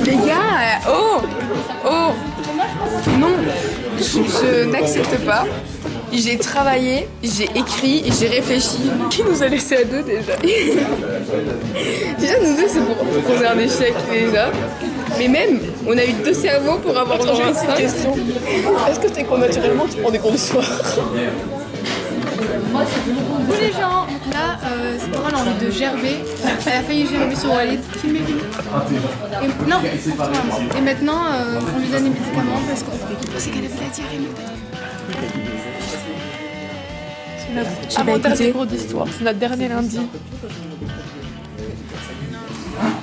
Les gars, oh non, je n'accepte pas. J'ai travaillé, j'ai écrit, j'ai réfléchi. Qui nous a laissé à deux déjà? Déjà nous deux c'est pour poser un échec déjà. Mais même, on a eu deux cerveaux pour avoir genre un 5. Question. Est-ce que t'es con naturellement, tu prends des cours du soir? Tous les gens, là, c'est pas mal envie de gerber. Elle a failli gerber sur Walid. Filmez. Non, pour toi, moi. Et maintenant, on lui donne des médicaments parce qu'on pensait qu'elle avait la diarrhée, mais pas du tout. C'est notre dernier cours d'histoire, c'est notre dernier lundi.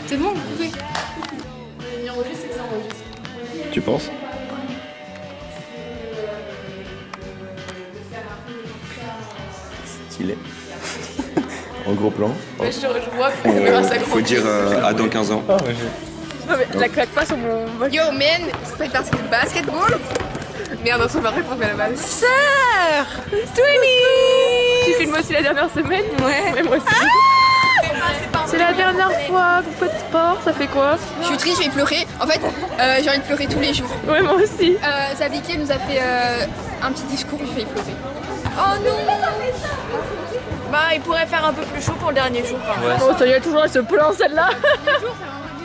C'est bon, vous pouvez. Tu penses? Stylé. En gros plan. Mais je vois que la caméra s'accroche. Faut dire à dans 15 ans. Non mais la claque pas sur mon... Yo man, tu fais partie du basketball? Merde, on va répondre à la balle. Sœur Twinnie. Tu filmes aussi la dernière semaine? Ouais. Moi aussi. C'est la dernière fois que vous faites sport, ça fait quoi? Je suis triste, je vais pleurer. En fait, j'ai envie de pleurer tous les jours. Ouais, moi aussi. Zaviké nous a fait un petit discours, il fait pleurer. Oh non. Bah, il pourrait faire un peu plus chaud pour le dernier jour. Ouais. Oh, ça y est, toujours, elle se plaint celle-là.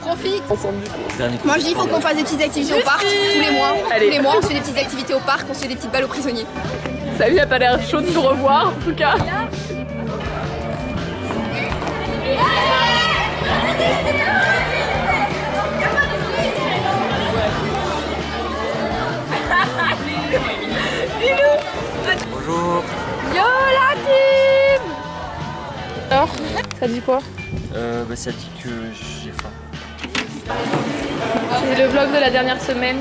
Profite. Ensemble du coup. Moi je dis il faut qu'on fasse des petites activités au parc tous les mois. Allez. Tous les mois on se fait des petites activités au parc, on se fait des petites balles aux prisonniers. Salut, elle a pas l'air chaud de nous revoir en tout cas. Bonjour. Yo la team. Alors, ça dit quoi? Ça dit que j'ai faim. C'est le vlog de la dernière semaine.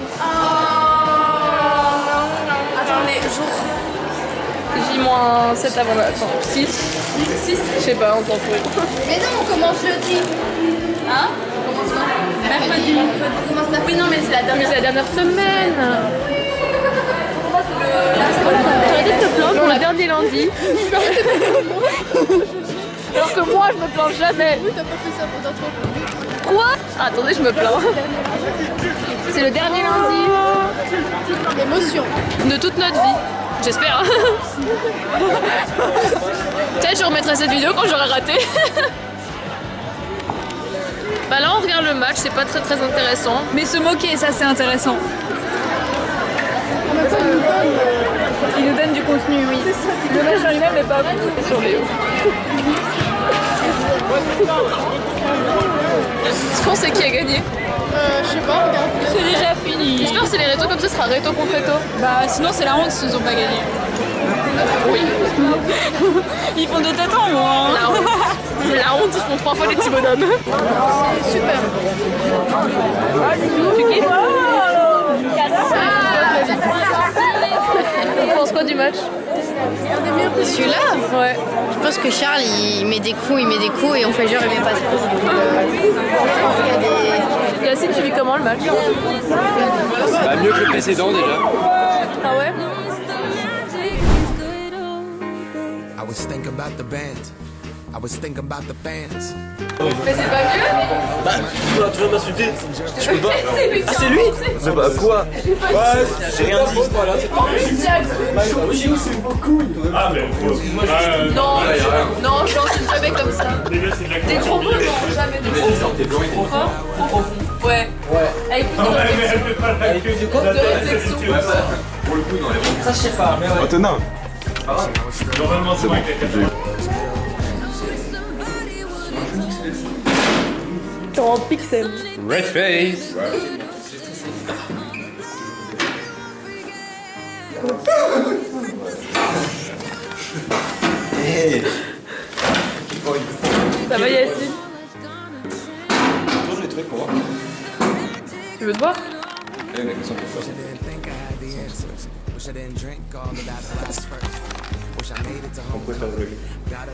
Attendez, jour. J-7 avant la... Attends, 6. 6. Je sais pas, on s'en fout. Mais non, on commence jeudi. Hein? On commence quoi? Mercredi. On commence mercredi. Oui, non, mais c'est la dernière semaine. J'aurais dit de te plaindre pour le dernier lundi. Alors que moi, je me plains jamais. Oui, t'as pas fait ça pendant toi. Quoi? Ah, attendez, je me plains. C'est le dernier lundi. Émotion. De toute notre vie. J'espère. Peut-être je remettrai cette vidéo quand j'aurai raté. Bah là on regarde le match, c'est pas très intéressant. Mais se moquer, ça c'est intéressant. Il nous donne du contenu, oui. Le match en lui-même n'est pas sur Léo. Je pense c'est qui a gagné? Je sais pas, regarde. C'est déjà fini. J'espère que c'est les rétos comme ça, ce sera réto contre réto. Bah sinon c'est la honte s'ils ont pas gagné. Oui. Ils font de tête en moi. La honte. La honte, ils font 3 fois les petits bonhommes. Super. Tu kiffes? Tu penses quoi du match? Celui-là, Ouais. je pense que Charles il met des coups et on fait genre il vient pas trop. Yacine, tu vis comment le match? Bah, mieux que le précédent déjà. Ah ouais? I was thinking about the band. I was thinking about the fans. Mais c'est pas mieux? Bah, tu viens de m'insulter. Je peux pas. Ah, c'est lui? Mais bah, quoi? Ouais, j'ai rien dit. Non, je n'enseigne jamais comme ça. Des gros mots, non, jamais de gros mots. Trop profond. Ouais. Avec plus de réflexion. Ça, je sais pas. Antonin. Normalement, c'est bon. T'es en pixel. Red face. Ça va Yacine? Je l'ai trouvé Tu veux te boire?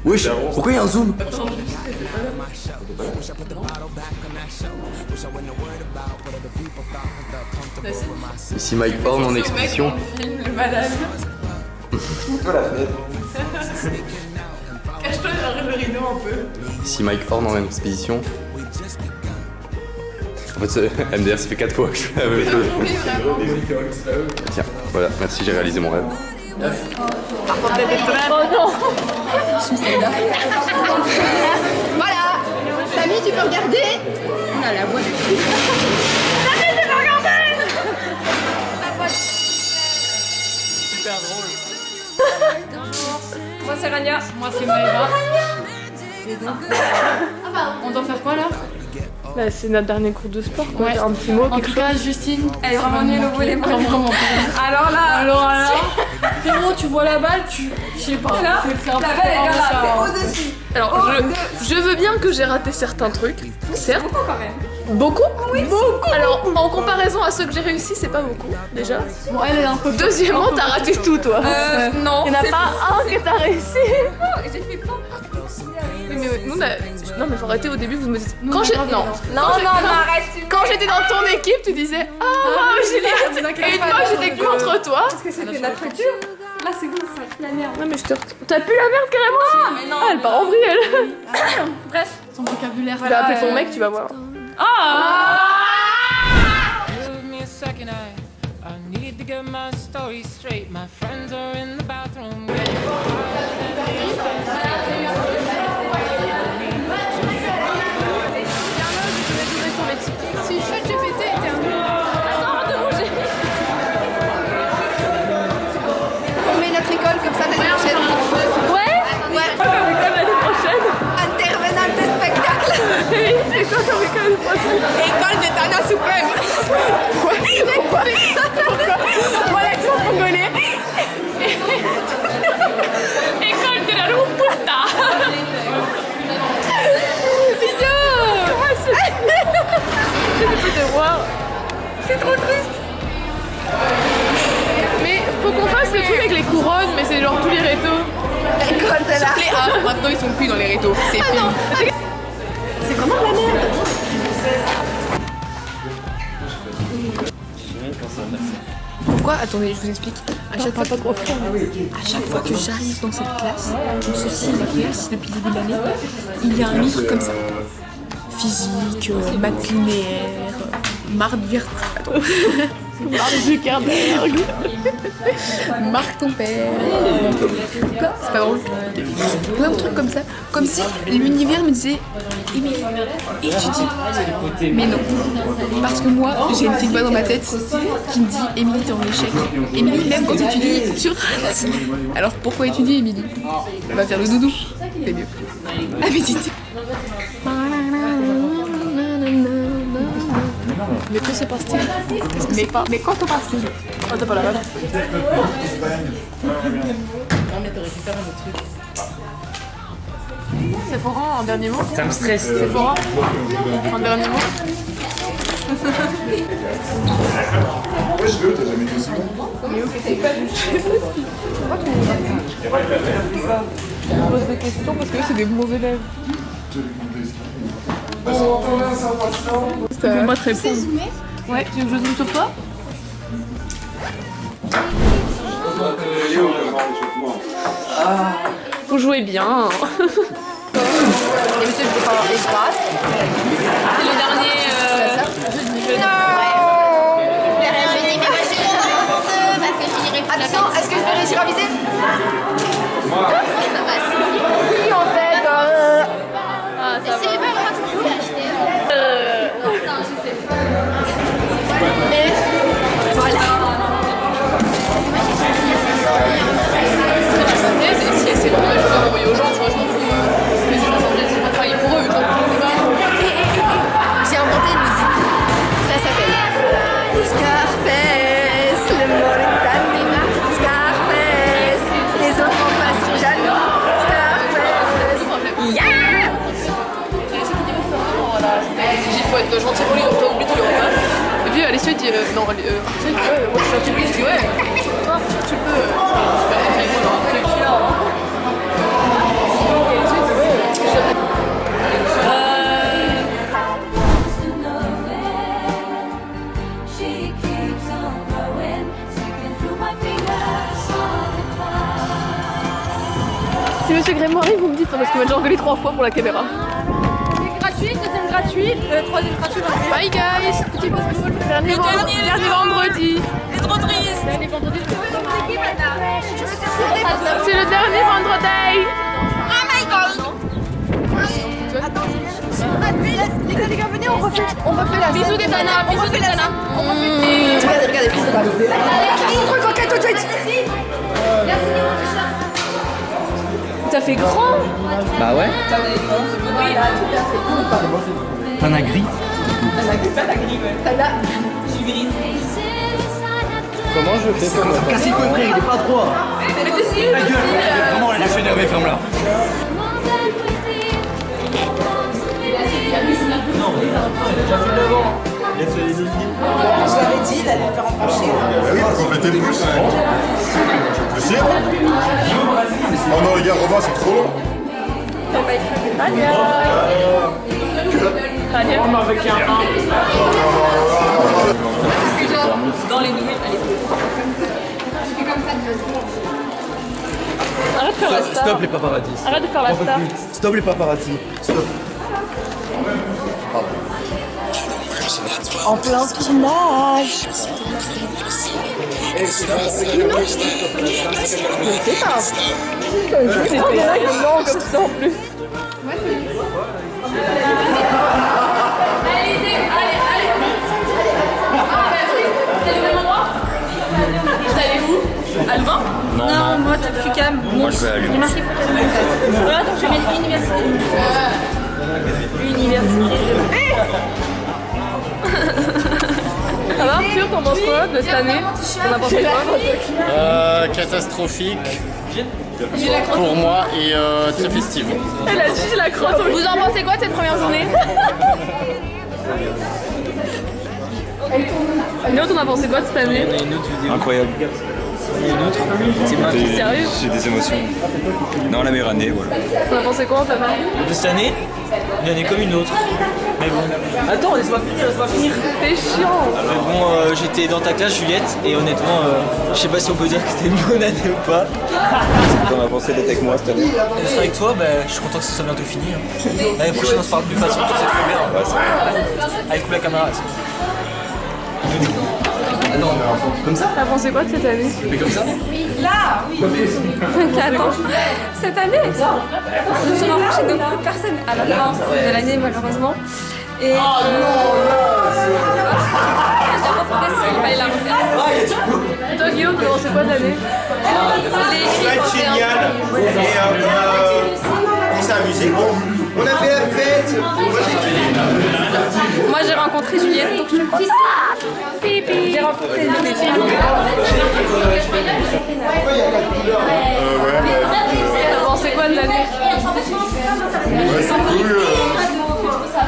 Wesh, pourquoi il y a un zoom? Ici Mike Horn en expédition. Le malade. Cache-toi derrière le rideau un peu. Ici Mike Horn en expédition. En fait, MDR, ça fait 4 fois que je fais la même chose. Tiens, voilà, merci, j'ai réalisé mon rêve. Oh non. Voilà. Samy, tu peux regarder. On a la voix. Samy, tu peux regarder. Super drôle. Moi c'est Rania. Moi c'est Maëva. Et donc, on doit faire quoi là? Bah, c'est notre dernier cours de sport, quoi. Ouais. Un petit mot, En quelque tout chose. cas, Justine, Elle est vraiment nulle au volley. vraiment. Alors là, Alors, frérot, tu vois la balle, je sais pas. là, tu veux faire la balle elle est là, c'est au-dessus. Alors, je veux bien que j'ai raté certains trucs, certes. Beaucoup quand même. Beaucoup? Oui, beaucoup. Alors, en comparaison à ceux que j'ai réussi, c'est pas beaucoup, déjà. Bon, elle est un peu. Deuxièmement, t'as raté tout, toi. Non. Il n'y en a pas un que t'as réussi. J'ai fait plein. Oui, mais nous, non, mais faut arrêter au début, vous me dites. Nous, Quand on a j'ai. pas Non. envie Non, arrête. Quand j'étais dans ton équipe, tu disais ah waouh Juliette. Et une fois j'étais contre toi. Parce que c'était notre culture. Là c'est bon, ça pue la merde. Non mais je te. T'as pu la merde carrément. mais non. Ah, elle part en vrille elle. Bref. Son vocabulaire. Tu vas appeler ton mec, tu vas voir. Give me a second, I need to get my story straight. My friends are in the bathroom. Si ChatGPT était un On met notre école comme ça l'année prochaine. Ouais. Comme école l'année prochaine. Intervenante de spectacle. Oui, c'est quoi comme école prochaine? École de Tana Suprême. Quoi? Moi l'accent congolais. École de la Ruputa. J'ai des peu de voir. C'est trop triste. Mais faut qu'on fasse le truc avec les couronnes, mais c'est genre tous les rétos. École de la. Maintenant ils sont plus dans les rétos. C'est fini. C'est vraiment de la merde. Pourquoi? Attendez, je vous explique. À chaque fois que j'arrive dans cette classe, ceci est la classe depuis le début de l'année, il y a un livre comme ça. Physique, maths linéaire, Marc Zuckerberg, Marc ton père. Quoi? C'est pas drôle. Plein de trucs comme ça. Comme si l'univers me disait Émilie, étudie. Mais non. Parce que moi, j'ai une petite voix dans ma tête qui me dit Émilie, t'es en échec. Émilie, même quand tu étudies, tu rates. Alors pourquoi étudier, Émilie? Va faire le doudou. C'est mieux. À méditer. Mais que se passe-t-il? Mais quand se passe-t-il? Oh, t'as pas la balle. C'est Florent, un dernier mot? Ça me stresse. C'est Florent? Un dernier mot? Ouais, je veux, t'as jamais été aussi bon. Je pose des questions parce que c'est des bons élèves. Fais-moi te répondre. Ouais, tu veux que je zoome sur toi? Vous jouez bien. Et monsieur, je peux pas avoir des grâces. C'est le dernier. Attention, est-ce que je vais réussir à viser? Oui, en fait. C'est pas grave, je peux l'acheter. Et voilà. C'est vraiment les choses à envoyer aux gens, tu vois, je m'en fous. Mais c'est pas travailler pour eux, J'ai inventé une musique. Ça s'appelle Scarface, le Mauritanie. Scarface, les autres en face sont jaloux. Scarface, yeah! Il faut être gentil poli, donc t'as oublié tous les repas. Et puis Alessio dit non, Alessio dit ouais, moi je suis un public, je dis ouais, toi tu peux. Si Monsieur Grémoire arrive, vous me dites, hein, parce qu'il m'a déjà engueulé 3 fois pour la caméra. Gratuit, deuxième gratuit, troisième gratuit. Bye guys, petit baseball, dernier vendredi. C'est trop triste. Dernier vendredi. C'est le dernier vendredi. Oh my god! Attends, les gars, venez, on refait la Bisous des tanas, bisous des tanas. Regardez, bisous. Un truc, ok, tout de suite. Ça fait grand. Bah ouais. Tana gris. Comment je fais ça? Casse les couilles, frère, il est pas droit. Ta gueule, vraiment, il a fait énervé, ferme-la. Non, il a déjà fait de l'avant. Je l'avais dit d'aller le faire enclencher. Oui, pour compléter le plus. Je sais. Oh non, les gars, Robin, c'est trop long. Dans les nouvelles, allez. Arrête de faire la star. Stop les paparazzi. Arrête de faire la star. Stop les paparazzi. Stop. En plein spinach. C'est long comme ça en plus. Vous allez où? Albin? Non, moi, tu fais quand même. Moi, je vais à Lyon. Il est marqué attends, je vais mettre université. Ça va Arthur, t'en penses quoi de cette année? T'en as pensé quoi? Catastrophique pour moi et très festive. Elle a dit j'ai la crotte. Vous en pensez quoi de cette première journée? Léo, t'en as pensé quoi de cette année? Incroyable. T'es sérieux? J'ai des émotions. Non, la meilleure année, voilà. T'en as pensé quoi, Antonin? De cette année, une année comme une autre. Mais bon. Attends, laisse-moi finir. T'es chiant. Mais bon, j'étais dans ta classe, Juliette, et honnêtement, je sais pas si on peut dire que c'était une bonne année ou pas. T'en as pensé d'être avec moi cette année? D'être avec toi, bah, je suis content que ça soit bientôt fini. L'année prochaine, on se parle plus facilement, c'est trop bien. Avec la caméra, c'est non, comme ça. T'as pensé quoi de cette année? Mais comme ça? Là, oui. Attends. Cette année, je me suis rapprochée de beaucoup de personnes à la fin de l'année, malheureusement. Et j'ai reprogressé, il fallait la refaire. Toi, Guillaume, t'as pensé quoi de l'année? Ça va être génial. Et on s'est amusé. On a fait la fête. Moi, j'ai rencontré Juliette, donc je suis contente. J'ai rencontré Juliette. T'as pensé quoi de l'année? Ouais, c'est cool.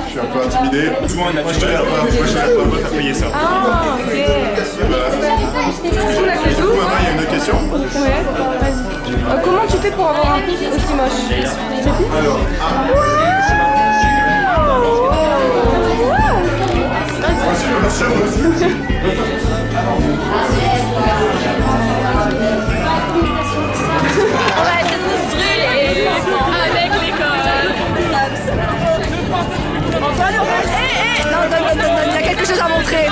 Je suis un peu intimidé. Souvent, on a fait faire payer ça. Ah, ok. Du coup, maintenant, il y a une autre question. Ouais, vas-y. Comment tu fais pour avoir un pouce aussi moche? Alors, On va être construit avec l'école. Non, il y a quelque chose à montrer.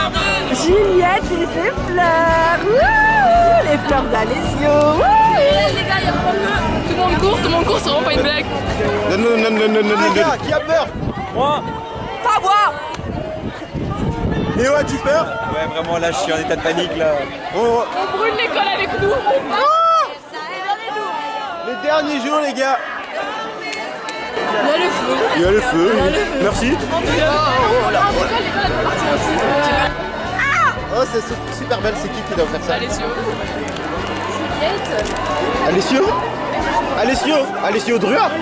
Juliette et ses fleurs. Wouh, les fleurs d'Alessio. Les gars, il y a pas que. Tout le monde court, c'est vraiment pas une blague. non. Qui a peur? Moi? Pas moi. Léo, as-tu peur? Ouais, vraiment, là, je suis en état de panique, là. Oh, On brûle l'école avec nous. les derniers jours, les gars. Il y a le feu. Il y a le feu. Merci. Oh, c'est super belle. C'est qui doit faire ça? Alessio Druard. Ah,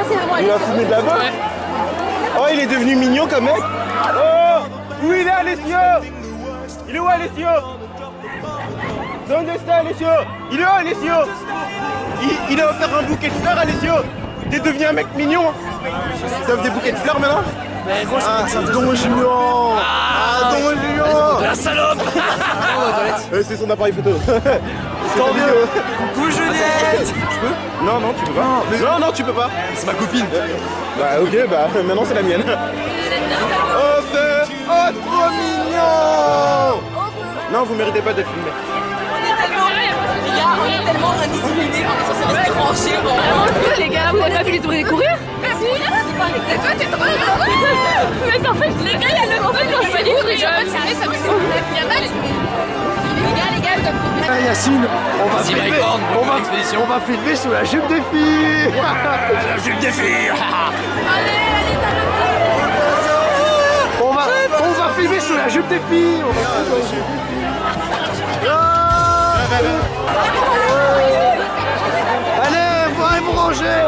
c'est vraiment Il a fumé de la bonne. Oh, il est devenu mignon comme mec. Oh, Où il est, Alessio? Il est où, Alessio? Donde está, Alessio? Il est où, Alessio? Il a offert un bouquet de fleurs, Alessio. T'es devenu un mec mignon. T'offres des bouquets de fleurs maintenant? Mais gros, c'est Don Julien. Ah, Don Julien. La salope. C'est son appareil photo. Tant mieux. Coucou Juliette. Je peux? Non, non, tu peux pas. Non, tu peux pas. C'est ma copine. Bah ok, bah maintenant c'est la mienne. Oh, trop mignon. Non, vous méritez pas d'être filmé. Les gars, on est tellement indisciplinés, on est censé rester branchés. Les gars, vous avez pas vu les tours courir? Si. Et toi, t'es trop heureux. Mais en fait, les gars, il y a le moment quand je fais du bruit. Ça me fait les gars, Ah, Yacine, on va filmer sous la jupe des filles. La jupe des filles. On va filmer sous la jupe des filles. Allez, vous ranger.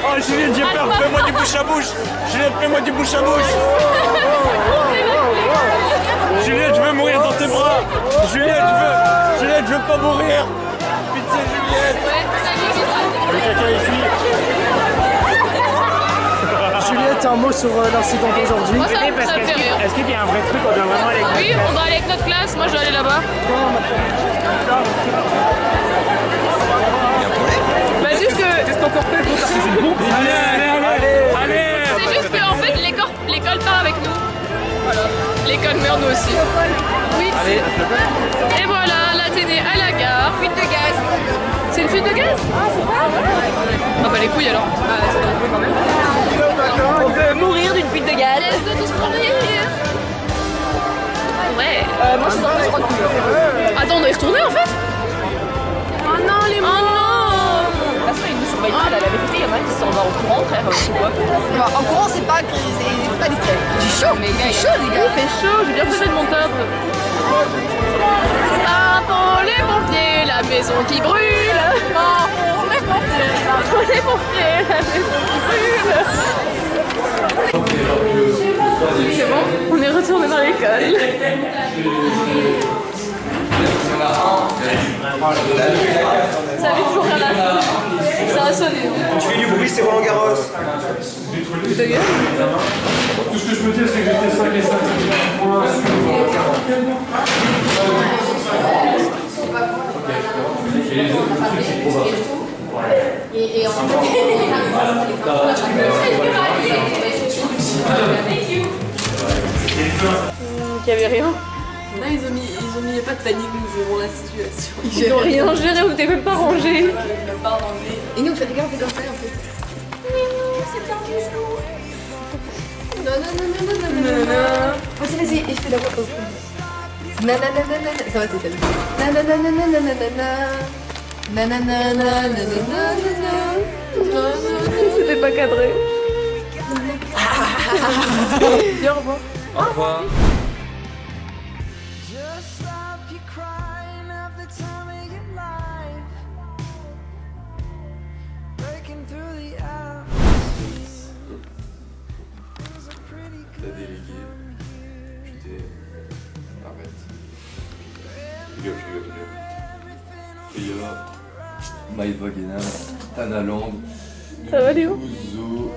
Oh Juliette, j'ai peur, fais-moi du bouche à bouche. Juliette, fais-moi du bouche à bouche. Juliette, je veux mourir dans tes bras. Juliette, je veux pas mourir. Pitié, Juliette. Le caca est cuit. Juliette, un mot sur l'incident d'aujourd'hui. Moi, ça me fait rire. Est-ce qu'il y a un vrai truc, on doit vraiment aller? Oui, on doit aller avec notre classe. Moi, je dois aller là-bas. Bah, juste que. Qu'est-ce qu'on peut faire? Allez. C'est juste qu'en fait, l'école part avec nous. Voilà. L'école meurt nous aussi. Oui. Allez. Et voilà, l'Athénée à la gare. fuite de gaz. C'est une fuite de gaz? Ah, c'est pas? Ah bah les couilles alors. Ah, c'est dangereux quand même. On peut mourir d'une fuite de gaz. Let's go tous courir. Ouais. Moi, je suis dans le droit de courir. Attends, on doit y retourner en fait? Oh non, les mots. Oh non. De toute façon, ils nous surveillent pas, là, la vérité, il y en a qui s'en va en courant, frère, c'est quoi? En courant, c'est pas discret. Il fait chaud, mais il fait chaud, les gars. Il fait chaud, j'ai bien fait de mon top. Ah, pour les pompiers, la maison qui brûle. Ah, pour les pompiers, la maison qui brûle. C'est bon, on est retourné dans l'école. Ça avait toujours rien à faire. Ça a sonné. Tu fais du bruit, c'est Roland Garros. Ta gueule. Tout ce que je peux dire, c'est que j'étais 5 et 5 points Il y avait rien. Là, ils ont mis pas de panique, nous gérons la situation. Ils n'ont rien géré, on n'était même pas rangés. Et nous, on fait regarde, on fait comme ça, en fait. Non. Vas-y, et je fais la voix. Nanana, ça va, c'est ça. Nanana. C'était pas cadré. Dis au revoir. Au revoir. T'as délégué. Putain. Arrête. Je rigole. Il y a Maï Wagenham, Tana Land, Ça va Léo? Zozo,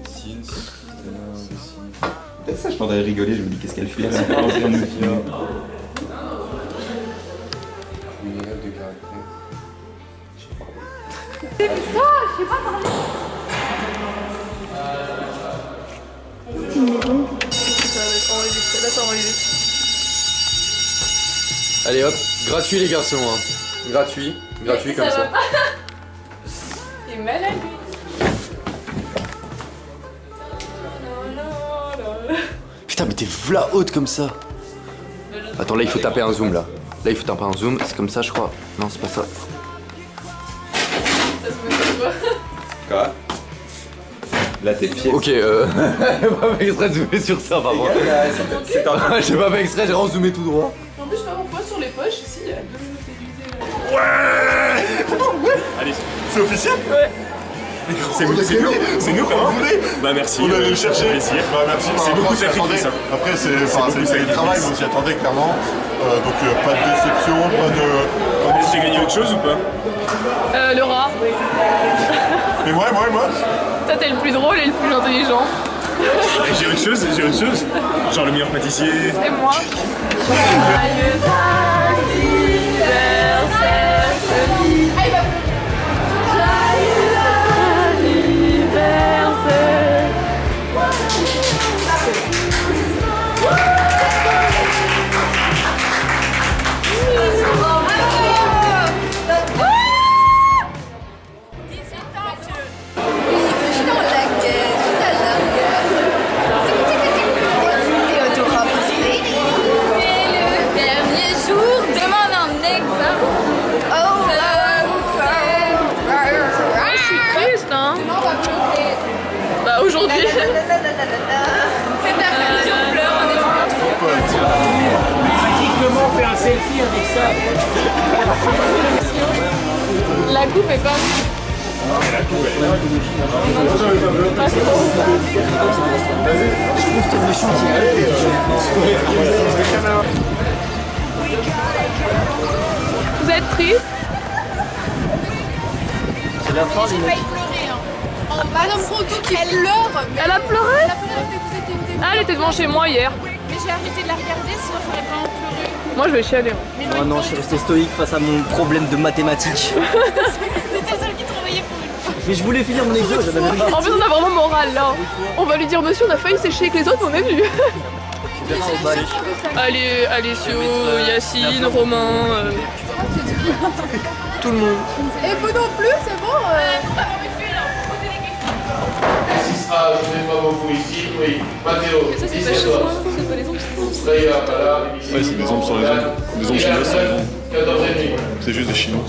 Sins, Tana aussi. Peut-être ça, je t'entendais rigoler, je me dis qu'est-ce qu'elle fait là? C'est pas en train de me filmer. Une élève de caractère. Je sais pas parler. Allez hop, gratuit les garçons, hein. Gratuit comme ça. Il est mal à lui. Putain, mais t'es v'là haute comme ça. Attends, là il faut taper un zoom là. Là il faut taper un zoom, c'est comme ça je crois. Non, c'est pas ça. Quoi? Là, t'es pieds. Ok, j'ai pas fait exprès de zoomer sur ça par contre. J'ai pas fait exprès, j'ai zoomé tout droit. En plus, je sais pas pourquoi sur les poches, ici, il y a 2 minutes. Ouais. Allez, c'est officiel? Ouais. C'est nous quand même. Bah merci. On allait le chercher. Plaisir. Bah merci. C'est beaucoup de sacrifice. Après c'est du travail, mais on s'y attendait clairement. Donc pas de déception, pas de. J'ai gagné autre chose ou pas? Le rat. Mais moi. Toi t'es le plus drôle et le plus intelligent. J'ai autre chose. Genre le meilleur pâtissier. C'est moi. Bah aujourd'hui. C'est terminé, on pleure, on est Comment faire un selfie avec ça? La coupe est comme. Vous êtes triste? C'est la fin, les mecs. Madame Ronto qui pleure. Elle a pleuré? Ah, elle était devant chez moi hier. Mais j'ai arrêté de la regarder, sinon j'aurais vraiment pleuré. Moi je vais chialer. Oh non, je suis resté stoïque face à mon problème de mathématiques. C'était celle qui travaillait pour une fois. Mais je voulais finir mon exo, j'avais même pas. En plus on a vraiment moral là. On va lui dire monsieur on a failli sécher avec les autres, on est venu. Allez, Alessio, Yacine, Romain, tout le monde. Et vous non plus, c'est bon Je n'ai pas beaucoup ici, oui. Mathéo, ça c'est pas chez moi, c'est pas les ombres. Ouais, c'est des ombres sur les ombres. Des ombres chinoises sur les ombres. C'est juste des chinois.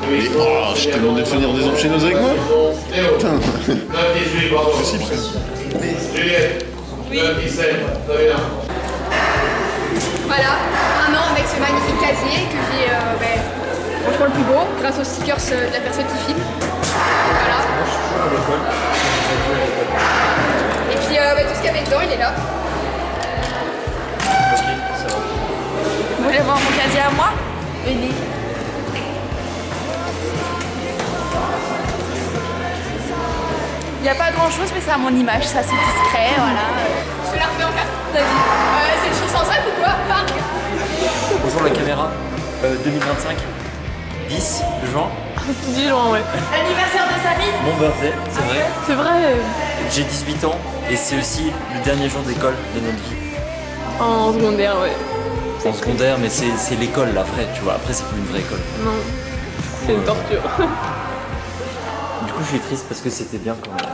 Mais oh, je t'ai demandé de finir des ombres chinoises avec moi? Putain. C'est possible ça. Voilà, un an avec ce magnifique casier que j'ai franchement le plus beau, grâce aux stickers de la personne qui filme. Voilà. Et puis tout ce qu'il y avait dedans, il est là. Vous voulez voir mon casier à moi? Venez. Il n'y a pas grand chose, mais c'est à mon image, ça c'est discret, voilà. Je te la refais en 4. Vas-y. C'est le chiffre 105 ou quoi? Bonjour la caméra. 2025, 10 juin. 10 juin, ouais. L'anniversaire de Samy. Mon birthday, c'est vrai. C'est vrai. J'ai 18 ans et c'est aussi le dernier jour d'école de notre vie. En secondaire, ouais. En secondaire, mais c'est l'école là, après, tu vois. Après, c'est plus une vraie école. Non. C'est une torture. Du coup, je suis triste parce que c'était bien quand même.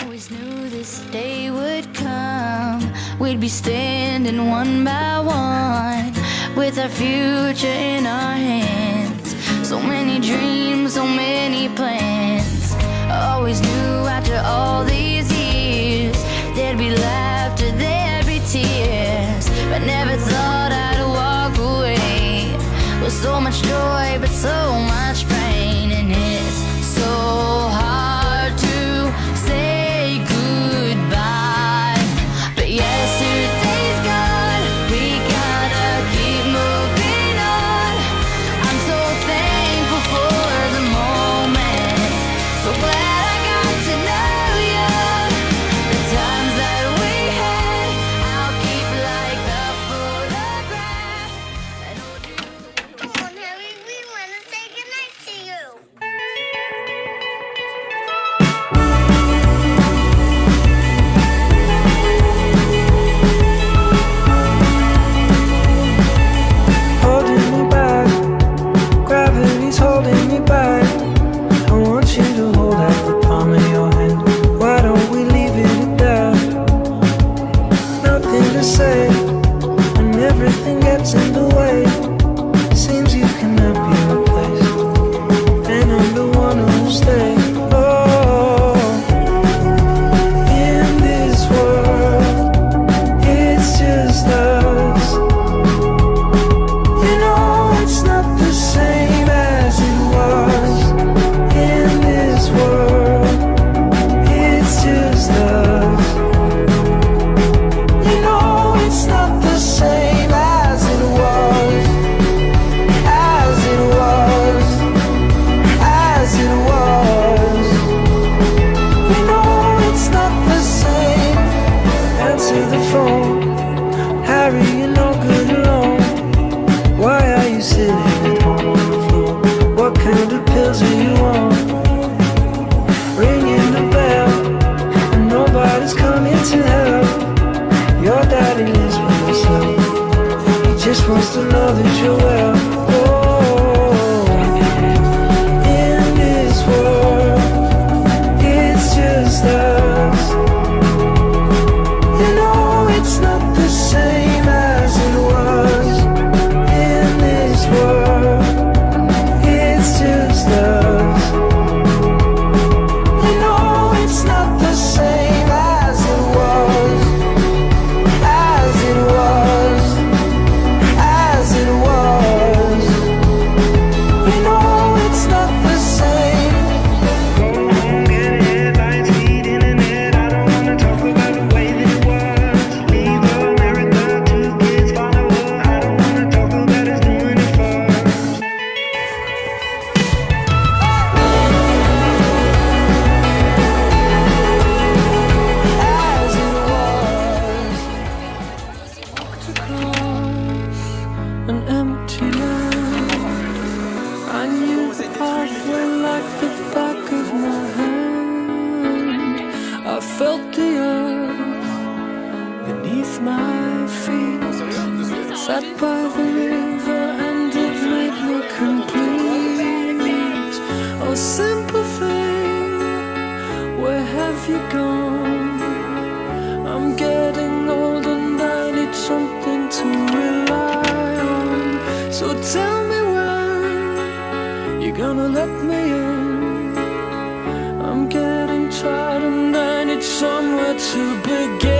Always knew this day would come. We'd be standing one by one with our future in our hands. So many dreams, so many plans. Always knew after all these years there'd be laughter, there'd be tears. But never thought I'd walk away with so much joy, but so much pain. And it's so hard to say goodbye. But yesterday's gone, we gotta keep moving on. I'm so thankful for the moment you're supposed to know that you're well. In this world, it's just us. You know it's not the same as it was. In this world, it's just us. You know it's not the same as it was. As it was. As it was. You know it's not the same. Go home, get headlines, feed internet. I don't wanna talk about the way that it was. Leave America, 2 kids follow her. I don't wanna talk about us doing it first. As it was. Walked across an empty land. I knew the pathway like the back of my hand. I felt the earth beneath my feet. Sat by the river and it made me complete. Oh, simple thing, where have you gone? I'm getting old and I need something to rely on. So tell me when you're gonna let me in. I'm getting tired and I need somewhere to begin.